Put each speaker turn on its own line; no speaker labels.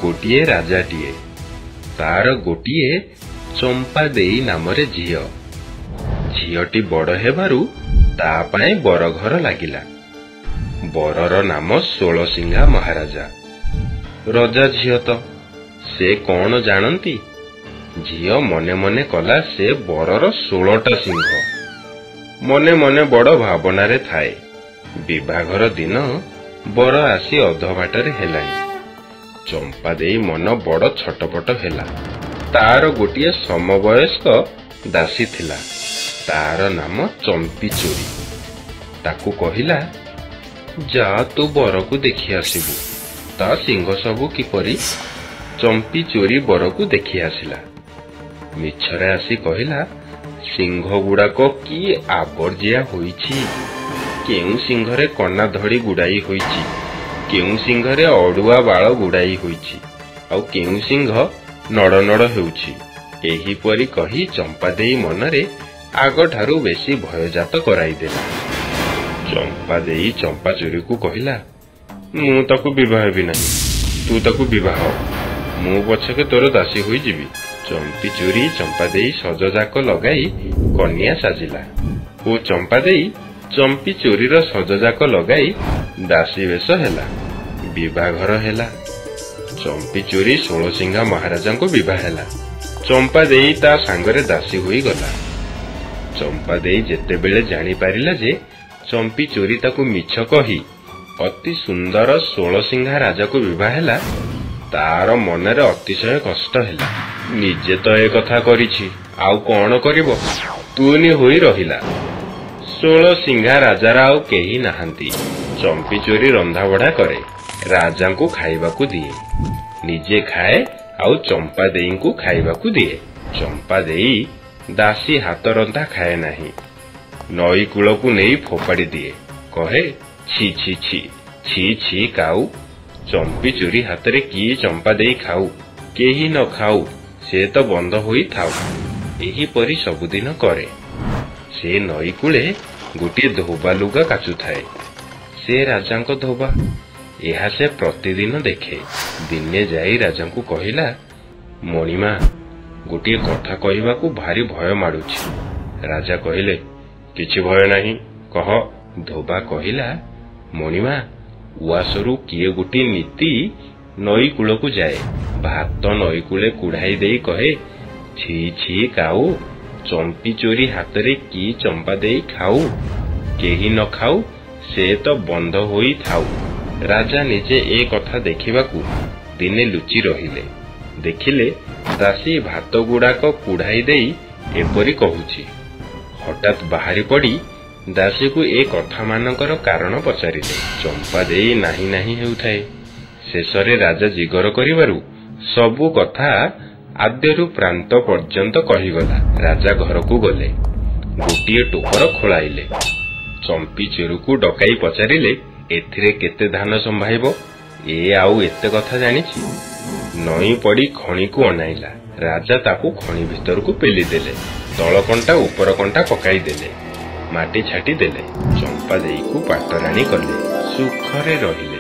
गोटिए राजाटीए तार गोटिए चंपा देई नामरे झियो झियोटी बड़ हेबारु ता पाए बर घर लागिला। बरर नाम षोलसिंघा महाराजा। रजा झियो तो से कौन जानती। झियो मने मने कला से बरर 16टा सिंह। मने मने बड़ भावनारे थाए। विवाहर दिन बर आसी अधबाटरे हेलानी। चंपा देई मन बड़ छटपट हेला। तार गोटिए समवयस्क दासी थिला। तार नाम चंपी चोरी। ताकू कहिला जा तू बर को देखि आसिबु ता सिंह सबु किपरि। चंपी चोरी बर को देखि आसिला। मिछरे आसी कहिला सिंह गुड़ाक कि आबर्जिया होईछि। केउ सिंहरे कना धड़ी गुड़ाई होईछि, केउ सिंहरे अडुआ बाळ गुड़ाई होईछि, आउ केउ सिंह नड़ नड़ हेउछि। एही परि कही चंपा देई मनरे आग ठारू बेसी भयजात कराई देला। चंपा देई चंपा चोरी को कहिला मु ताकू विवाह भी नहीं, तू ताकू विवाह, मु पछके तोर दासी होई जिबी। चंपी चोरी चंपा देई सजजाक लगाई कन्या साजिला ओ चंपा देई चंपी चोरीर सजजाक लगाई दासी वेश हेला। विवाहघर हेला। चंपी चोरी षोलसिंघा महाराजा को विवाह हेला। चंपा देई ता सांगरे दासी होई गला। चंपा देई जेते बेले जानी पारिला जे चंपी चोरी ताकू मिछ कही अति सुंदर षोलसिंघा राजा को विवाह हेला, तार मनरे अतिशय कष्ट हेला। निजे तो ए कथा करिछि आउ कोन करिवो, तुनी होई रहिला। षोलसिंघा राजार आउ केही नाहांती। चंपी चोरी रंधा बढा करे, राजा को खाइबा को दिए, निजे खाए आउ चंपा देई को खाइबा को दिए। चंपा देई दासी हाथ रंधा खाए नाही, नई कूल को नहीं फोपाड़ी दिए, कहे छी छी छी छी छी काऊ। चंपी चोरी हाथ रे की चंपा देई खाऊ, केही न खाऊ, से तो बंद होई थाऊ। एही परी सबुदिन करे। से नई कूले गोटे धोबा लुगा काचु थाए। से राजा को धोबा यह से प्रतिदिन देखे। दिने जाई राजा को कहिला मणिमा गोटे कथा कहवा को भारी भय माडुछि। राजा कहिले किछि भय नाही, कह। धोबा कहिला मणिमा उआसरु किए गोटे नीति नई कूल को जाए, भात नई कूले कुढ़ाई देई कहे छी छी काऊ। चंपी चोरी हाथ रे की चंपा देई खाऊ, केही न खाऊ, से तो बंद होई थाऊ। राजा निजे ए कथा देखिबाकू दिने लुचि रहिले। देखिले दासी भात गुड़ाक कुढ़ाई देई एपरी कहूछि। हठात बाहरी पड़ी दासी को ए कथा मानकर कारण पचारिले। चंपा देई नाही नाही हेउथाए। शेषरे राजा जिगर करिबारु सबु कथा आद्यरु प्रांत पर्यंत कहिगला। राजा घर को गले, गोटिए टोकर खोलाइले। चंपी चोरी को डकाई पचारिले एथिरे केते धान संभाइबो, ए आउ एते कथा जानिछि। नई पड़ी खणी को अनाइला। राजा ताकू खणी भितर को पेली देले, तल कंटा ऊपर कंटा पकाई देले, माटी छाटी देले। चंपा देई को पाटराणी कले, सुखरे रहिले।